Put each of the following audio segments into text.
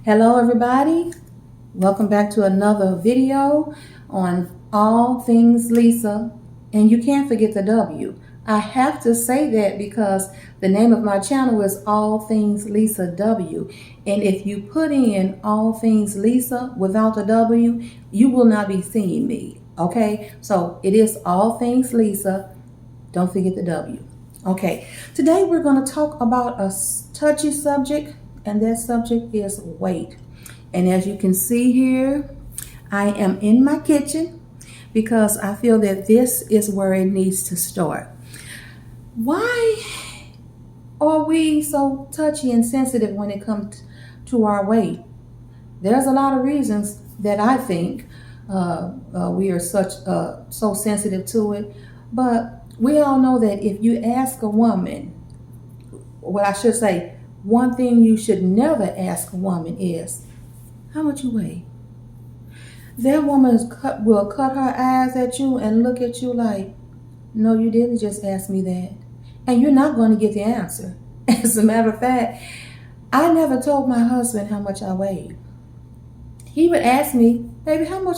Hello everybody, welcome back to another video on all things Lisa, and you can't forget the W. I have to say that because the name of my channel is All Things Lisa W, and if you put in All Things Lisa without the W, you will not be seeing me, okay? So it is All Things Lisa, don't forget the W. Okay, today we're going to talk about a touchy subject, and that subject is weight. And as you can see here, I am in my kitchen because I feel that this is where it needs to start. Why are we so touchy and sensitive when it comes to our weight? There's a lot of reasons that I think we are so sensitive to it, but we all know that if you ask a woman, what I should say, one thing you should never ask a woman is, how much you weigh? That woman will cut her eyes at you and look at you like, no, you didn't just ask me that. And you're not going to get the answer. As a matter of fact, I never told my husband how much I weighed. He would ask me, baby, how much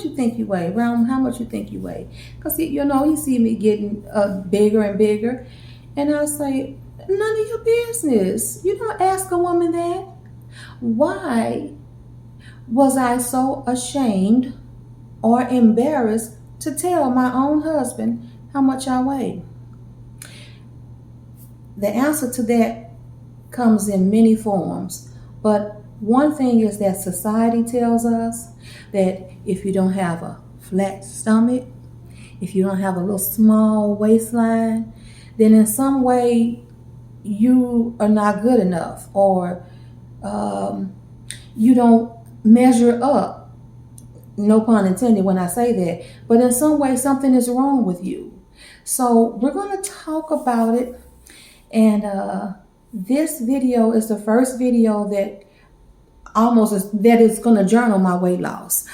you think you weigh? Around how much you think you weigh? Because he see me getting bigger and bigger. And I'll say, none of your business. You don't ask a woman that. Why was I so ashamed or embarrassed to tell my own husband how much I weigh? The answer to that comes in many forms, but one thing is that society tells us that if you don't have a flat stomach, if you don't have a little small waistline, then in some way you are not good enough, or you don't measure up. No pun intended when I say that, but in some way something is wrong with you. So we're going to talk about it, and this video is the first video that is going to journal my weight loss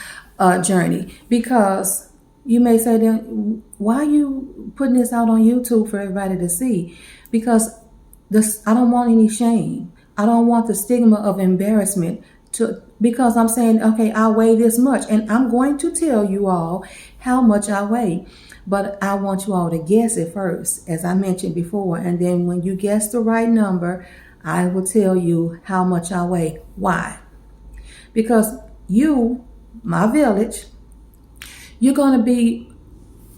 journey, because you may say, then why are you putting this out on YouTube for everybody to see? Because I don't want any shame. I don't want the stigma of embarrassment because I'm saying, okay, I weigh this much, and I'm going to tell you all how much I weigh. But I want you all to guess it first, as I mentioned before. And then when you guess the right number, I will tell you how much I weigh. Why? Because you, my village, you're going to be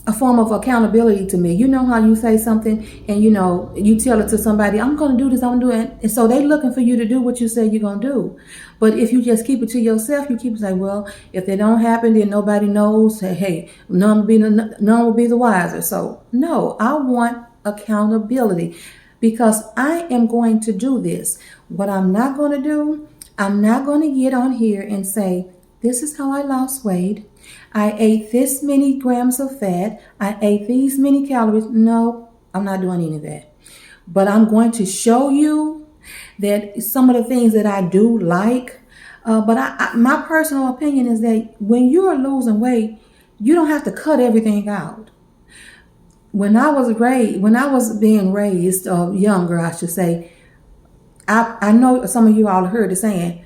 a form of accountability to me. You know how you say something and you tell it to somebody, I'm going to do this, I'm going to do it. And so they looking for you to do what you say you're going to do. But if you just keep it to yourself, you keep saying, well, if they don't happen, then nobody knows. Hey, none will be the wiser. So no, I want accountability because I am going to do this. What I'm not going to do, I'm not going to get on here and say, this is how I lost weight. I ate this many grams of fat. I ate these many calories. No, I'm not doing any of that. But I'm going to show you that some of the things that I do like. But my personal opinion is that when you are losing weight, you don't have to cut everything out. When I was being raised, younger, I should say, I know some of you all heard the saying.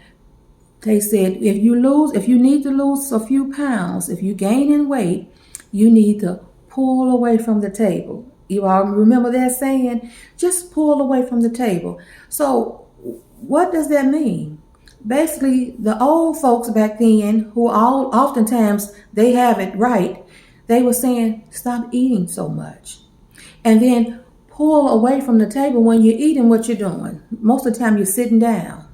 They said, if you need to lose a few pounds, if you gain in weight, you need to pull away from the table. You all remember that saying? Just pull away from the table. So what does that mean? Basically, the old folks back then, who oftentimes they have it right, they were saying, stop eating so much. And then pull away from the table. When you're eating, what you're doing? Most of the time you're sitting down.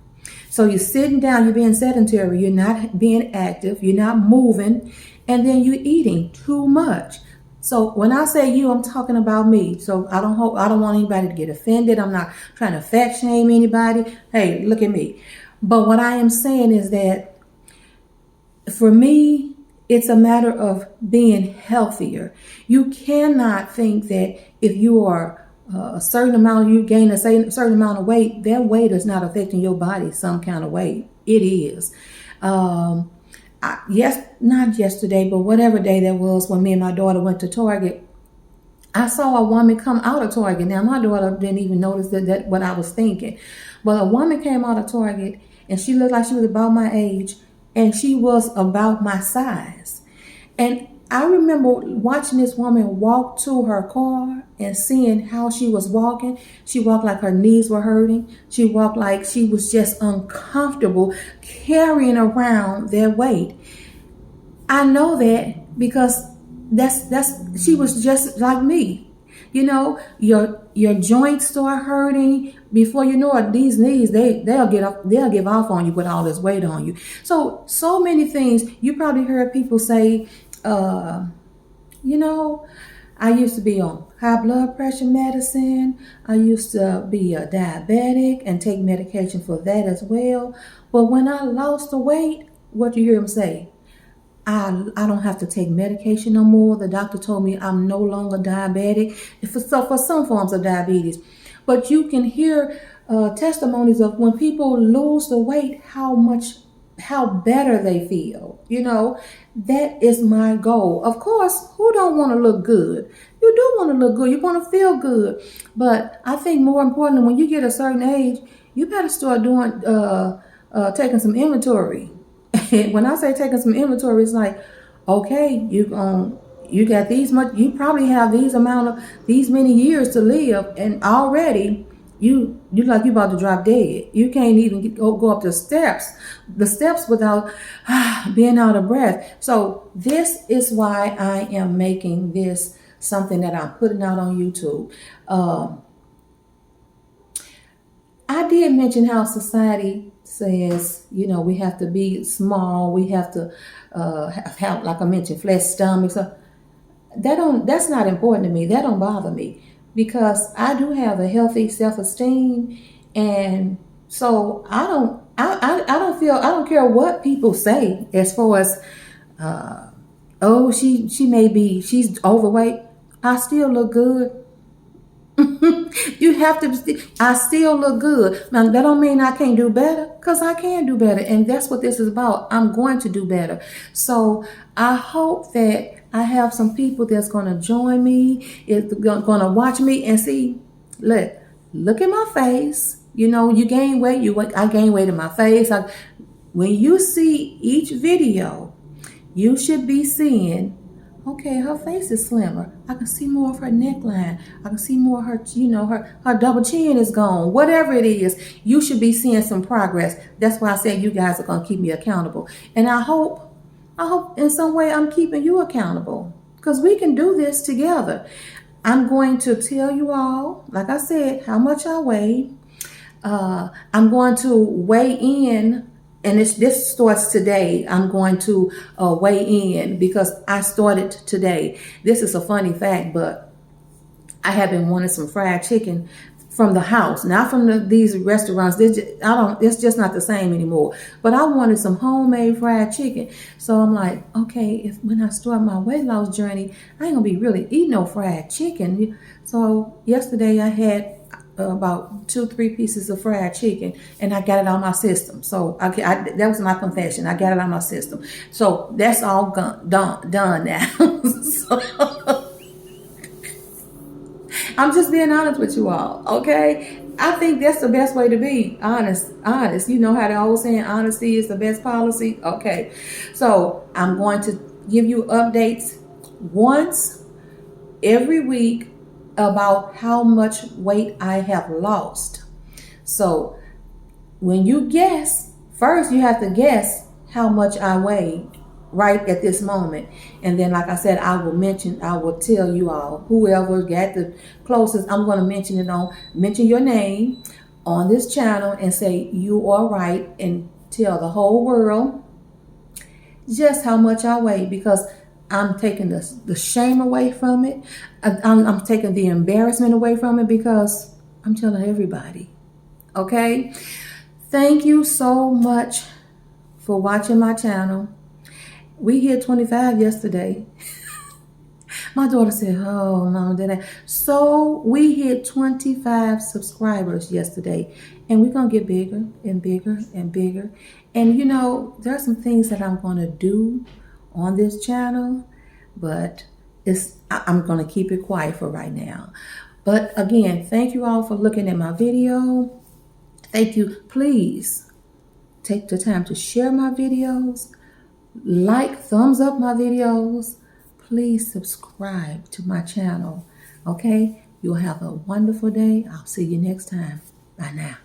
So you're sitting down, you're being sedentary, you're not being active, you're not moving, and then you're eating too much. So when I say you, I'm talking about me. So I don't want anybody to get offended. I'm not trying to fat shame anybody. Hey, look at me. But what I am saying is that for me, it's a matter of being healthier. You cannot think that if you are a certain amount, you gain a certain amount of weight, that weight is not affecting your body some kind of way. It is. Not yesterday, but whatever day that was when me and my daughter went to Target, I saw a woman come out of Target. Now, my daughter didn't even notice that what I was thinking. But a woman came out of Target, and she looked like she was about my age, and she was about my size. And I remember watching this woman walk to her car and seeing how she was walking. She walked like her knees were hurting. She walked like she was just uncomfortable carrying around that weight. I know that because that's she was just like me. You know, your joints start hurting before you know it. These knees they'll give off on you with all this weight on you. So many things. You probably heard people say, you know, I used to be on high blood pressure medicine. I used to be a diabetic and take medication for that as well. But when I lost the weight, what do you hear them say? I don't have to take medication no more. The doctor told me I'm no longer diabetic. For some forms of diabetes. But you can hear testimonies of when people lose the weight, how better they feel. You know, that is my goal. Of course, who don't want to look good? You do want to look good. You want to feel good. But I think more importantly, when you get a certain age, you better start doing taking some inventory. When I say taking some inventory, it's like, okay, you got these much. You probably have these many years to live, and already you like you about to drop dead. You can't even go up the steps without being out of breath. So this is why I am making this something that I'm putting out on YouTube. I did mention how society says, you know, we have to be small, we have to have, like I mentioned, flat stomachs. So that's not important to me. That don't bother me because I do have a healthy self-esteem, and so I don't care what people say as far as oh, she's overweight. I still look good. You have to. I still look good. Now that don't mean I can't do better, because I can do better, and that's what this is about. I'm going to do better. So I hope that I have some people that's going to join me, is going to watch me and see. Look at my face. You know, you gain weight. I gain weight in my face. When you see each video, you should be seeing, okay, her face is slimmer. I can see more of her neckline. I can see more of her, you know, her double chin is gone. Whatever it is, you should be seeing some progress. That's why I said you guys are going to keep me accountable. And I hope in some way I'm keeping you accountable, because we can do this together. I'm going to tell you all, like I said, how much I weigh. I'm going to weigh in. And this starts today. I'm going to weigh in because I started today. This is a funny fact, but I have been wanting some fried chicken from the house, not from these restaurants. It's just not the same anymore. But I wanted some homemade fried chicken. So I'm like, okay, when I start my weight loss journey, I ain't gonna be really eating no fried chicken. So yesterday I had about 2-3 pieces of fried chicken, and I got it on my system. So that was my confession. I got it on my system. So that's all done now. So, I'm just being honest with you all, okay? I think that's the best way to be honest. You know how they always saying honesty is the best policy? Okay. So I'm going to give you updates once every week about how much weight I have lost. So when you guess, first you have to guess how much I weigh right at this moment. And then, like I said, I will tell you all, whoever got the closest, I'm going to mention your name on this channel and say you are right, and tell the whole world just how much I weigh, because I'm taking the shame away from it. I'm taking the embarrassment away from it, because I'm telling everybody. Okay? Thank you so much for watching my channel. We hit 25 yesterday. My daughter said, oh, Mama, did I? So we hit 25 subscribers yesterday. And we're going to get bigger and bigger and bigger. And, you know, there are some things that I'm going to do on this channel, but I'm going to keep it quiet for right now. But again, thank you all for looking at my video. Thank you. Please take the time to share my videos, like, thumbs up my videos. Please subscribe to my channel. Okay? You'll have a wonderful day. I'll see you next time. Bye now.